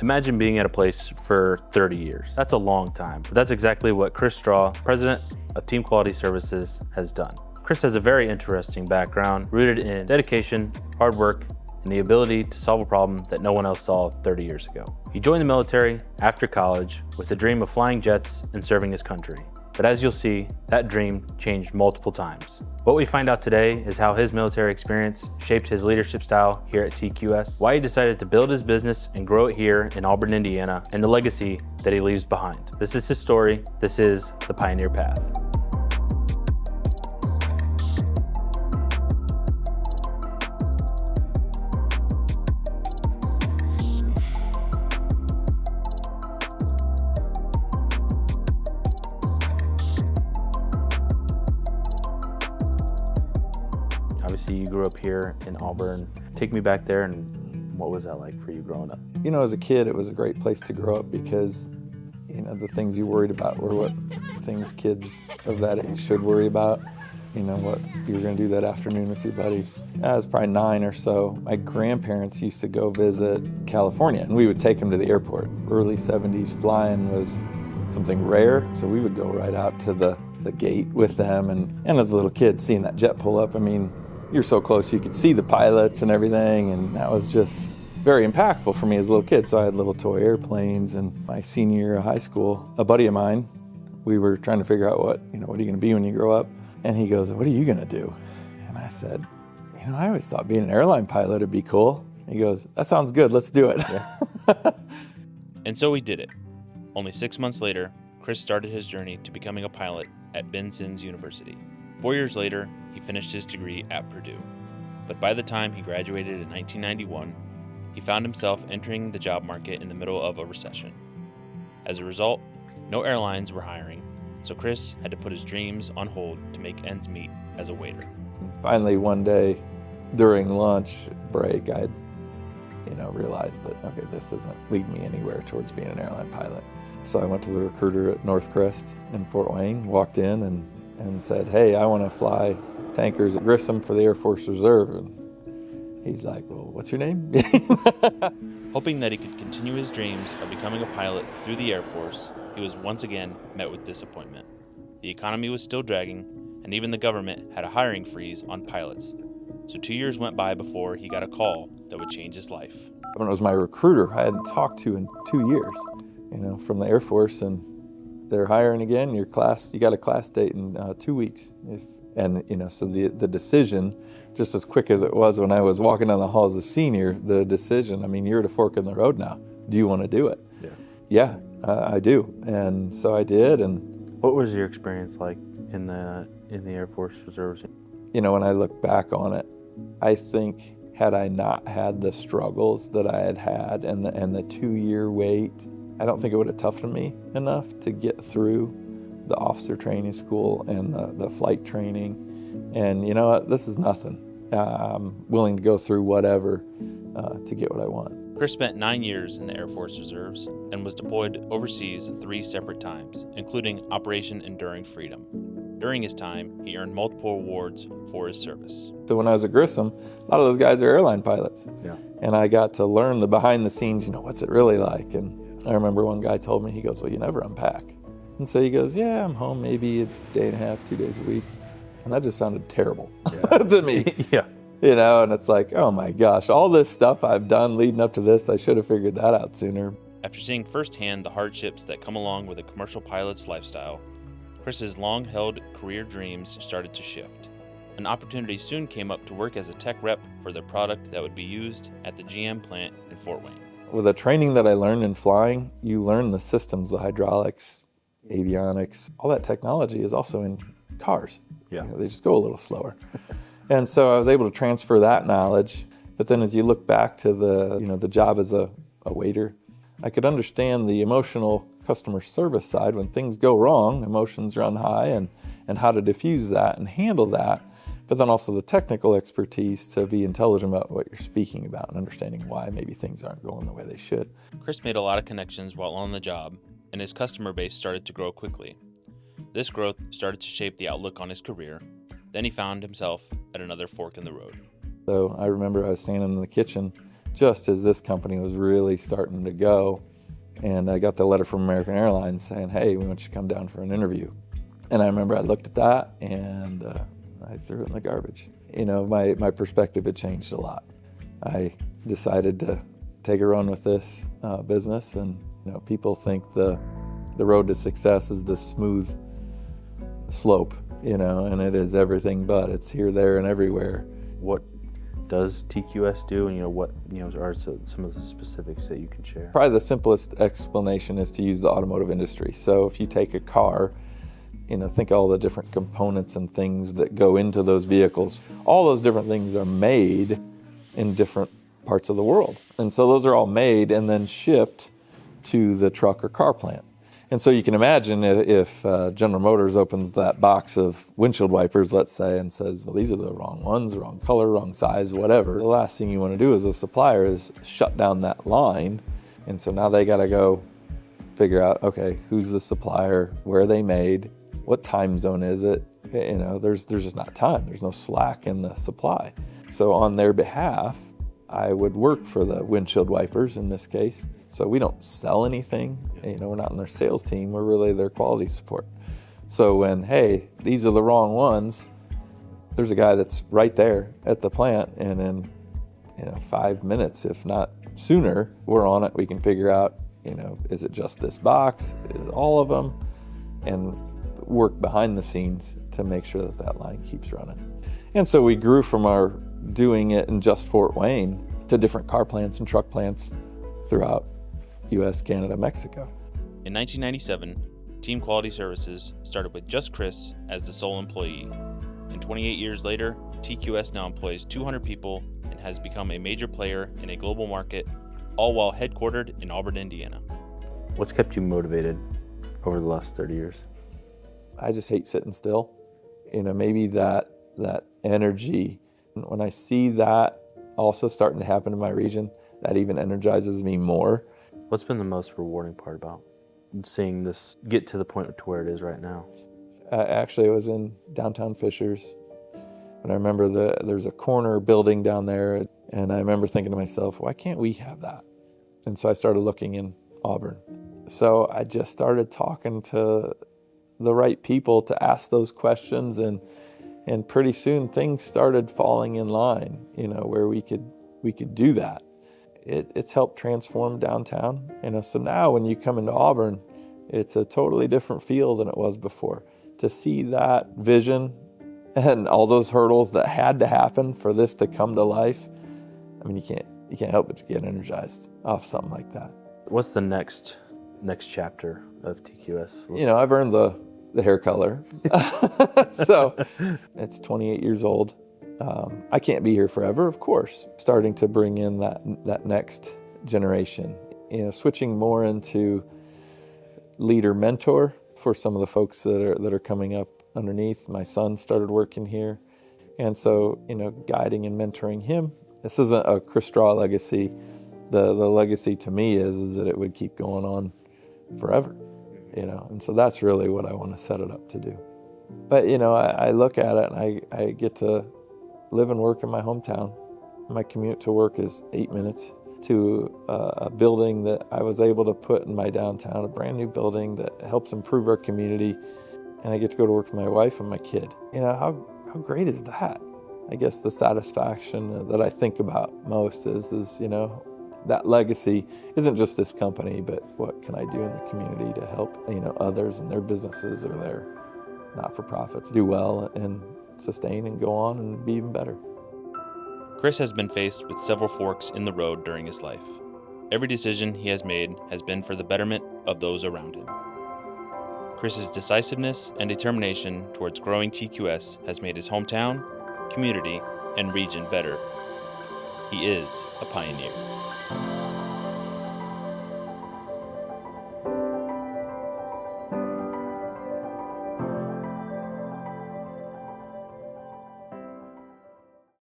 Imagine being at a place for 30 years. That's a long time, but that's exactly what Chris Straw, president of Team Quality Services, has done. Chris has a very interesting background rooted in dedication, hard work, and the ability to solve a problem that no one else saw 30 years ago. He joined the military after college with the dream of flying jets and serving his country. But as you'll see, that dream changed multiple times. What we find out today is how his military experience shaped his leadership style here at TQS, why he decided to build his business and grow it here in Auburn, Indiana, and the legacy that he leaves behind. This is his story. This is the Pioneer Path. Obviously, you grew up here in Auburn. Take me back there, and what was that like for you growing up? You know, as a kid, it was a great place to grow up because, you know, the things you worried about were what things kids of that age should worry about. You know, what you were going to do that afternoon with your buddies. I was probably 9 or so. My grandparents used to go visit California, and we would take them to the airport. Early 70s, flying was something rare, so we would go right out to the gate with them. And as a little kid, seeing that jet pull up, I mean, you're so close you could see the pilots and everything, and that was just very impactful for me as a little kid. So I had little toy airplanes, and my senior year of high school, a buddy of mine, we were trying to figure out what are you going to be when you grow up? And he goes, "What are you going to do?" And I said, I always thought being an airline pilot would be cool. He goes, "That sounds good, let's do it." Yeah. And so we did it. Only 6 months later, Chris started his journey to becoming a pilot at Ben Sims University. 4 years later, he finished his degree at Purdue. But by the time he graduated in 1991, he found himself entering the job market in the middle of a recession. As a result, no airlines were hiring, so Chris had to put his dreams on hold to make ends meet as a waiter. Finally, one day during lunch break, I realized that, okay, this isn't leading me anywhere towards being an airline pilot. So I went to the recruiter at Northcrest in Fort Wayne, walked in and said, "Hey, I want to fly tankers at Grissom for the Air Force Reserve." And he's like, "Well, what's your name?" Hoping that he could continue his dreams of becoming a pilot through the Air Force, he was once again met with disappointment. The economy was still dragging, and even the government had a hiring freeze on pilots. So 2 years went by before he got a call that would change his life. When it was my recruiter I hadn't talked to in 2 years, from the Air Force, and they're hiring again. You got a class date in 2 weeks. So the decision, just as quick as it was when I was walking down the hall as a senior, the decision, you're at a fork in the road now. Do you want to do it? Yeah, I do. And so I did. And what was your experience like in the Air Force Reserves? When I look back on it, I think had I not had the struggles that I had and the 2-year wait, I don't think it would have toughened me enough to get through the officer training school and the flight training. And you know what? This is nothing. I'm willing to go through whatever to get what I want. Chris spent 9 years in the Air Force Reserves and was deployed overseas 3 separate times, including Operation Enduring Freedom. During his time, he earned multiple awards for his service. So when I was at Grissom, a lot of those guys are airline pilots. Yeah. And I got to learn the behind the scenes, what's it really like? And I remember one guy told me, he goes, "Well, you never unpack." And so he goes, "Yeah, I'm home maybe a day and a half, 2 days a week." And that just sounded terrible to me. Yeah. And it's like, oh my gosh, all this stuff I've done leading up to this, I should have figured that out sooner. After seeing firsthand the hardships that come along with a commercial pilot's lifestyle, Chris's long-held career dreams started to shift. An opportunity soon came up to work as a tech rep for their product that would be used at the GM plant in Fort Wayne. With the training that I learned in flying, you learn the systems, the hydraulics, avionics, all that technology is also in cars. Yeah. They just go a little slower. And so I was able to transfer that knowledge. But then as you look back to the job as a waiter, I could understand the emotional customer service side. When things go wrong, emotions run high, and how to diffuse that and handle that. But then also the technical expertise to be intelligent about what you're speaking about and understanding why maybe things aren't going the way they should. Chris made a lot of connections while on the job, and his customer base started to grow quickly. This growth started to shape the outlook on his career. Then he found himself at another fork in the road. So I remember I was standing in the kitchen just as this company was really starting to go. And I got the letter from American Airlines saying, hey, we want you to come down for an interview. And I remember I looked at that and I threw it in the garbage. You know, my perspective had changed a lot. I decided to take a run with this business, and you know, people think the road to success is this smooth slope, you know, and it is everything but. It's here, there, and everywhere. What does TQS do, and what are some of the specifics that you can share? Probably the simplest explanation is to use the automotive industry. So if you take a car, think all the different components and things that go into those vehicles. All those different things are made in different parts of the world. And so those are all made and then shipped to the truck or car plant. And so you can imagine if General Motors opens that box of windshield wipers, let's say, and says, well, these are the wrong ones, wrong color, wrong size, whatever. The last thing you want to do as a supplier is shut down that line. And so now they got to go figure out, okay, who's the supplier, where are they made, what time zone is it? There's just not time. There's no slack in the supply. So on their behalf, I would work for the windshield wipers in this case. So we don't sell anything. We're not in their sales team. We're really their quality support. So when, hey, these are the wrong ones, there's a guy that's right there at the plant, and in 5 minutes, if not sooner, we're on it. We can figure out, is it just this box? Is it all of them? And work behind the scenes to make sure that line keeps running. And so we grew from our doing it in just Fort Wayne to different car plants and truck plants throughout U.S., Canada, Mexico. In 1997, Team Quality Services started with just Chris as the sole employee. And 28 years later, TQS now employs 200 people and has become a major player in a global market, all while headquartered in Auburn, Indiana. What's kept you motivated over the last 30 years? I just hate sitting still. Maybe that energy, when I see that also starting to happen in my region, that even energizes me more. What's been the most rewarding part about seeing this get to the point to where it is right now? Actually, I was in downtown Fishers, and I remember there's a corner building down there, and I remember thinking to myself, why can't we have that? And so I started looking in Auburn. So I just started talking to the right people to ask those questions, and pretty soon things started falling in line, where we could do that. It's helped transform downtown. So now when you come into Auburn, it's a totally different feel than it was before. To see that vision and all those hurdles that had to happen for this to come to life, you can't help but to get energized off something like that. What's the next chapter of TQS? I've earned the hair color. So it's 28 years old. I can't be here forever, of course. Starting to bring in that next generation, switching more into leader mentor for some of the folks that are coming up underneath. My son started working here, and so guiding and mentoring him. This isn't a Chris Straw legacy. The legacy to me is that it would keep going on forever, and so that's really what I want to set it up to do. But I look at it and I get to live and work in my hometown. My commute to work is 8 minutes to a building that I was able to put in my downtown, a brand new building that helps improve our community. And I get to go to work with my wife and my kid. How great is that? I guess the satisfaction that I think about most is that legacy isn't just this company, but what can I do in the community to help, others and their businesses or their not-for-profits do well and sustain and go on and be even better. Chris has been faced with several forks in the road during his life. Every decision he has made has been for the betterment of those around him. Chris's decisiveness and determination towards growing TQS has made his hometown, community, and region better. He is a pioneer.